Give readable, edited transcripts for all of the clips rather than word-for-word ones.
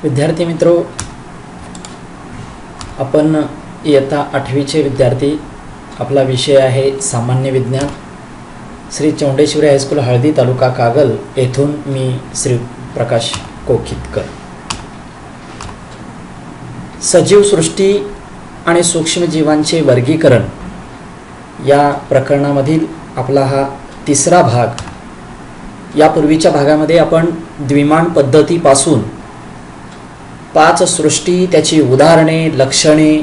विद्यार्थी मित्रों, आपण इयत्ता 8वीचे विद्यार्थी. आपला विषय आहे सामान्य विज्ञान. श्री चौंडेश्वरी हायस्कूल हळदी, तालुका कागल येथून मी श्री प्रकाश कोखितकर. सजीव सृष्टी आणि सूक्ष्मजीवांचे वर्गीकरण या प्रकरणामधील आपला हा तिसरा भाग. यापूर्वीच्या भागामध्ये आपण द्विमान पद्धतीपासून 5 सृष्टी, त्याची उदाहरणे, लक्षणे,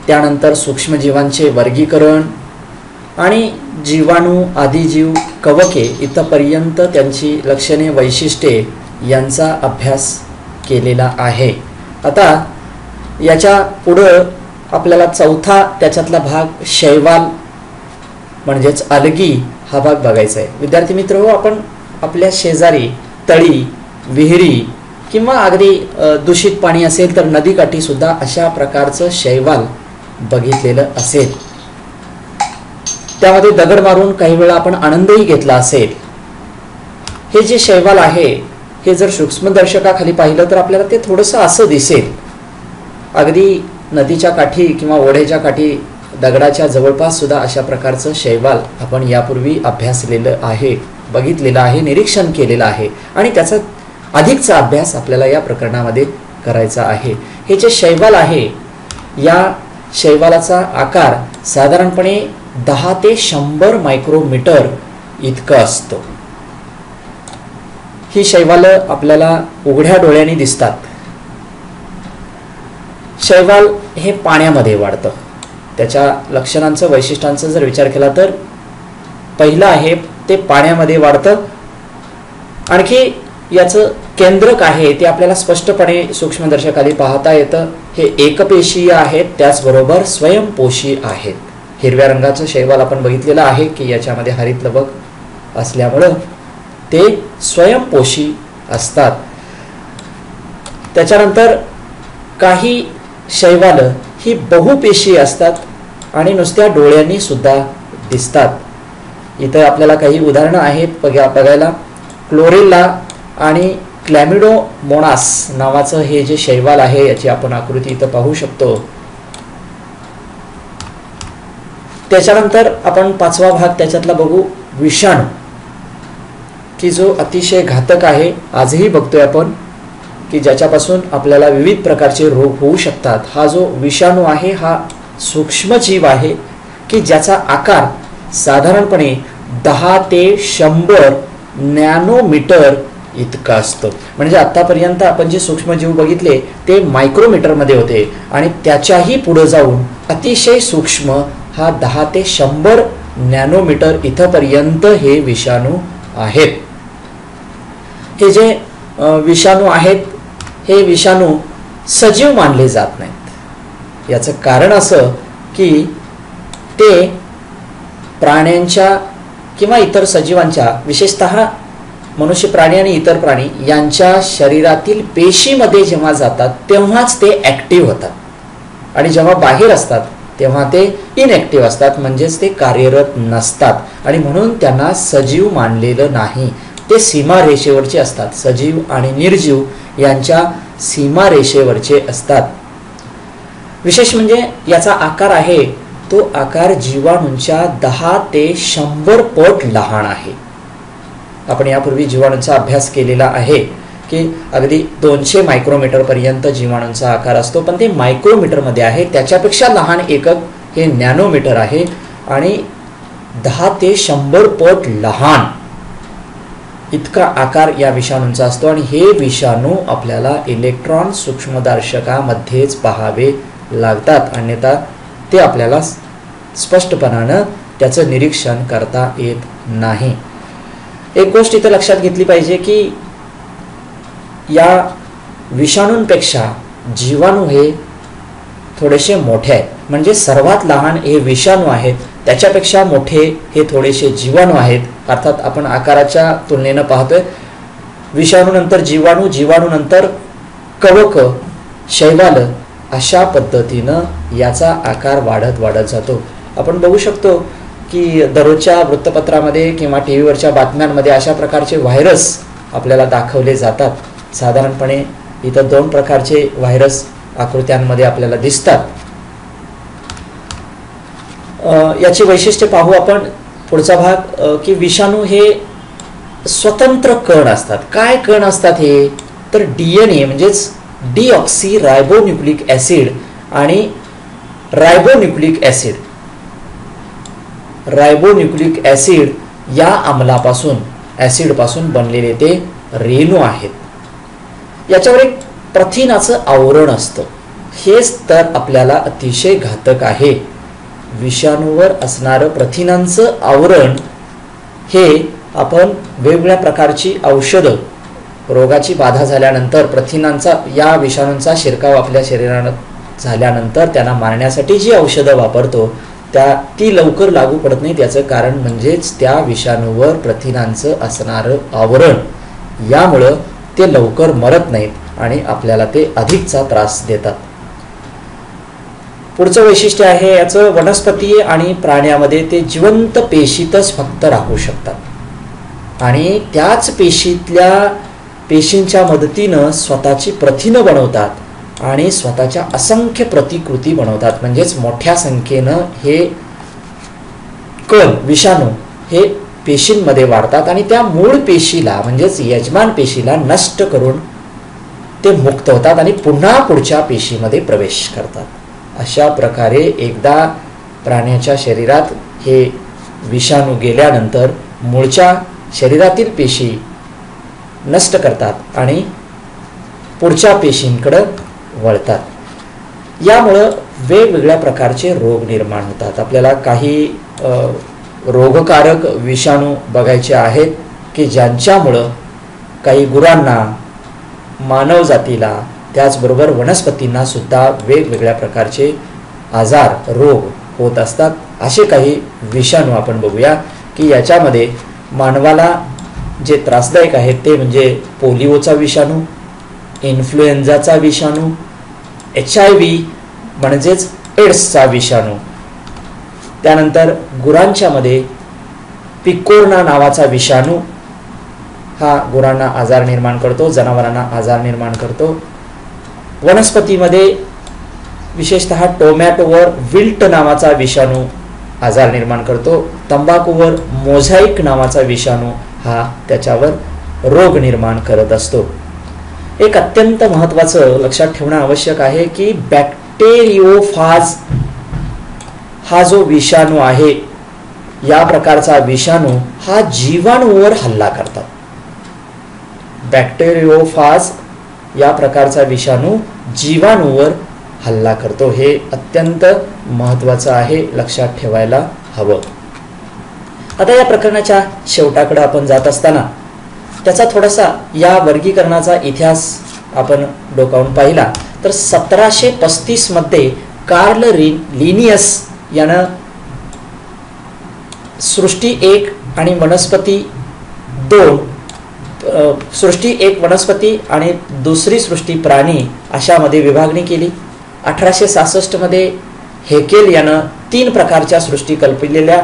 त्यानंतर सूक्ष्मजीवांचे वर्गीकरण आणि जीवाणू, आदिजीव, कवके इथपर्यंत त्यांची लक्षणे, वैशिष्ट्ये यांचा अभ्यास केलेला आहे. आता याच्या पुढं आपल्याला चौथा त्याच्यातला भाग शैवाल म्हणजेच अलगी हा भाग बघायचा आहे. विद्यार्थी मित्र, आपण आपल्या शेजारी तळी, विहिरी किंवा अगदी दूषित पाणी असेल तर नदीकाठी सुद्धा अशा प्रकारचं शैवाल बघितलेलं असेल. त्यामध्ये दगड मारून काही वेळा आपण आनंदही घेतला असेल. हे जे शैवाल आहे हे जर सूक्ष्मदर्शकाखाली पाहिलं तर आपल्याला ते थोडंसं असं दिसेल. अगदी नदीच्या काठी किंवा ओढ्याच्या काठी दगडाच्या जवळपास सुद्धा अशा प्रकारचं शैवाल आपण यापूर्वी अभ्यासलेलं आहे, बघितलेलं आहे, निरीक्षण केलेलं आहे आणि त्याचा अधिकचा अभ्यास आपल्याला या प्रकरणामध्ये करायचा आहे. हे जे शैवाल आहे या शैवालाचा आकार साधारणपणे 10 ते 100 मायक्रोमीटर इतका असतो. ही शैवाल आपल्याला उघड्या डोळ्यांनी दिसतात. शैवाल हे पाण्यामध्ये वाढतं. त्याच्या लक्षणांचं, वैशिष्ट्यांचा जर विचार केला तर पहिलं आहे ते पाण्यामध्ये वाढतं. आणखी याचं केंद्रक आहे ते आपल्याला स्पष्टपणे सूक्ष्मदर्शकाखाली पाहता येतं. हे एकपेशीय आहेत, त्याचबरोबर स्वयंपोषी आहेत. हिरव्या रंगाचं शैवाल आपण बघितलेलं आहे की याच्यामध्ये हरित लवक असल्यामुळं ते स्वयंपोषी असतात. त्याच्यानंतर काही शैवाल ही बहुपेशीय असतात आणि नुसत्या डोळ्यांनी सुद्धा दिसतात. इथं आपल्याला काही उदाहरणं आहेत बघायला. क्लोरेला आणि क्लॅमिडोमोनास नावाचं हे जे शैवाल आहे याची आपण आकृती इथं पाहू शकतो. त्याच्यानंतर आपण 5वा भाग त्याच्यातला बघू, विषाणू, की जो अतिशय घातक आहे. आजही बघतोय आपण की ज्याच्यापासून आपल्याला विविध प्रकारचे रोग होऊ शकतात. हा जो विषाणू आहे हा सूक्ष्मजीव आहे की ज्याचा आकार साधारणपणे 10 ते 100 नॅनोमीटर इतका असतो. म्हणजे आतापर्यंत आपण जे सूक्ष्मजीव बघितले ते मायक्रोमीटरमध्ये होते आणि त्याच्याही पुढे जाऊन अतिशय सूक्ष्म हा 10 ते 100 नॅनोमीटर इथपर्यंत हे विषाणू आहेत. हे जे विषाणू आहेत हे विषाणू सजीव मानले जात नाहीत. याचं कारण असं की ते प्राण्यांच्या किंवा इतर सजीवांच्या, विशेषतः मनुष्य प्राणी आणि इतर प्राणी यांच्या शरीरातील पेशीमध्ये जेव्हा जातात तेव्हाच ते ॲक्टिव्ह होतात आणि जेव्हा बाहेर असतात तेव्हा ते इनॲक्टिव्ह असतात, म्हणजेच ते कार्यरत नसतात आणि म्हणून त्यांना सजीव मानलेलं नाही. ते सीमारेषेवरचे असतात. सजीव आणि निर्जीव यांच्या सीमारेषेवरचे असतात. विशेष म्हणजे याचा आकार आहे तो आकार जीवाणूंच्या 10 ते 100 पट लहान आहे. आपण यापूर्वी जीवाणूंचा अभ्यास केलेला आहे की अगदी 200 मायक्रोमीटर पर्यंत जीवाणूंचा आकार असतो, पण ते मायक्रोमीटरमध्ये आहे. त्याच्यापेक्षा लहान एकक हे नॅनोमीटर आहे आणि 10 ते 100 पट लहान इतका आकार या विषाणूंचा असतो. आणि हे विषाणू आपल्याला इलेक्ट्रॉन सूक्ष्मदर्शकामध्येच पाहावे लागतात, अन्यथा ते आपल्याला स्पष्टपणानं त्याचं निरीक्षण करता येत नाही. एक गोष्ट इथं लक्षात घेतली पाहिजे की या विषाणूंपेक्षा जीवाणू हे थोडेसे मोठे आहेत. म्हणजे सर्वात लहान हे विषाणू आहेत, त्याच्यापेक्षा मोठे हे थोडेसे जीवाणू आहेत. अर्थात आपण आकाराच्या तुलनेनं पाहतोय विषाणूनंतर जीवाणू, जीवाणूनंतर कवक, शैवाल, अशा पद्धतीनं याचा आकार वाढत वाढत जातो. आपण बघू शकतो की दररोजच्या वृत्तपत्रामध्ये किंवा टी व्हीवरच्या बातम्यांमध्ये अशा प्रकारचे व्हायरस आपल्याला दाखवले जातात. साधारणपणे इथं 2 प्रकारचे व्हायरस आकृत्यांमध्ये आपल्याला दिसतात. याची वैशिष्ट्ये पाहू आपण. पुढचा भाग की विषाणू हे स्वतंत्र कण असतात. काय कण असतात हे? तर DNA म्हणजेच डीऑक्सी रायबोन्यूक्लिक ॲसिड आणि रायबोन्यूक्लिक ॲसिड या आम्लापासून ॲसिडपासून बनलेले ते रेणू आहेत. याच्यावर एक प्रथिनाचं आवरण असतं. हेच तर आपल्याला अतिशय घातक आहे. विषाणूवर असणारं प्रथिनांचं आवरण हे आपण वेगवेगळ्या प्रकारची औषधं, रोगाची बाधा झाल्यानंतर प्रथिनांचा, या विषाणूंचा शिरकाव आपल्या शरीरात झाल्यानंतर त्यांना मारण्यासाठी जी औषधं वापरतो ती लवकर लागू पडत नाही. त्याचं कारण म्हणजेच त्या विषाणूवर प्रथिनांचं असणारं आवरण. यामुळं ते लवकर मरत नाहीत आणि आपल्याला ते अधिकचा त्रास देतात. पुढचं वैशिष्ट्य आहे याचं, वनस्पती आणि प्राण्यामध्ये ते जिवंत पेशीतच फक्त राहू शकतात आणि त्याच पेशींच्या मदतीनं स्वतःची प्रथिनं बनवतात आणि स्वतःच्या असंख्य प्रतिकृती बनवतात. म्हणजेच मोठ्या संख्येनं हे कण, विषाणू हे पेशींमध्ये वाढतात आणि त्या मूळ पेशीला म्हणजेच यजमान पेशीला नष्ट करून ते मुक्त होतात आणि पुन्हा पुढच्या पेशीमध्ये प्रवेश करतात. अशा प्रकारे एकदा प्राण्याच्या शरीरात हे विषाणू गेल्यानंतर मूळच्या शरीरातील पेशी नष्ट करतात आणि पुढच्या पेशींकडे वळतात. यामुळं वेगवेगळ्या प्रकारचे रोग निर्माण होतात. आपल्याला काही रोगकारक विषाणू बघायचे आहेत की ज्यांच्यामुळं काही गुरांना, मानव जातीला, त्याचबरोबर वनस्पतींना सुद्धा वेगवेगळ्या प्रकारचे आजार, रोग होत असतात. असे काही विषाणू आपण बघूया की याच्यामध्ये मानवाला जे त्रासदायक आहेत ते म्हणजे पोलिओचा विषाणू, इन्फ्लुएन्झाचा विषाणू, HIV म्हणजेच एड्सचा विषाणू, त्यानंतर गुरांच्यामध्ये पिकोर्ना नावाचा विषाणू, हा गुरांना आजार निर्माण करतो, जनावरांना आजार निर्माण करतो. वनस्पतीमध्ये विशेषतः टोमॅटोवर विल्ट नावाचा विषाणू आजार निर्माण करतो. तंबाखूवर मोझाईक नावाचा विषाणू हा त्याच्यावर रोग निर्माण करत असतो. एक अत्यंत महत्त्वाचं लक्षात ठेवणं आवश्यक आहे की बॅक्टेरियोफाज हा जो विषाणू आहे, या प्रकारचा विषाणू हा जीवाणूवर हल्ला करतात. बॅक्टेरियोफाज या प्रकारचा विषाणू जीवाणूवर हल्ला करतो. हे अत्यंत महत्त्वाचं आहे, लक्षात ठेवायला हवं. आता या प्रकरणाच्या शेवटाकडे आपण जात असताना त्याचा थोडासा या वर्गीकरणाचा इतिहास आपण डोकावून पाहिला तर 1735 मध्ये कार्ल लिनियस यानं सृष्टी 1 आणि वनस्पती 2, सृष्टी 1 वनस्पती आणि दुसरी सृष्टी प्राणी अशामध्ये विभागणी केली. 1866 मध्ये हेकेल यानं 3 प्रकारच्या सृष्टी कल्पलेल्या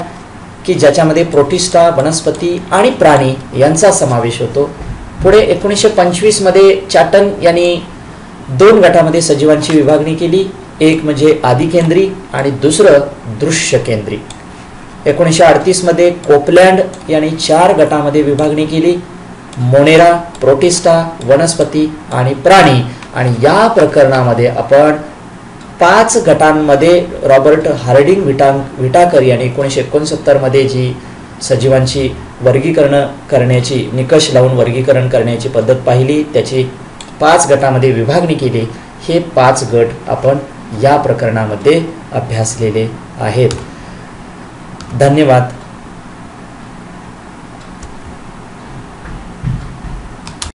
की ज्याच्यामध्ये प्रोटिस्टा, वनस्पती आणि प्राणी यांचा समावेश होतो. पुढे 1925 मध्ये चॅटन यांनी 2 गटामध्ये सजीवांची विभागणी केली. एक म्हणजे आदिकेंद्री आणि दुसरं दृश्य केंद्री. 1938 मध्ये कोपलँड यांनी 4 गटामध्ये विभागणी केली, मोनेरा, प्रोटिस्टा, वनस्पती आणि प्राणी. आणि या प्रकरणामध्ये आपण 5 गटांमध्ये रॉबर्ट हार्डिंग विटाकर यांनी 1969 मध्ये जी सजीवांची वर्गीकरण करण्याची, निकष लावून वर्गीकरण करण्याची पद्धत पाहिली, त्याची 5 गटामध्ये विभागणी केली. हे 5 गट आपण या प्रकरणामध्ये अभ्यासलेले आहेत. धन्यवाद.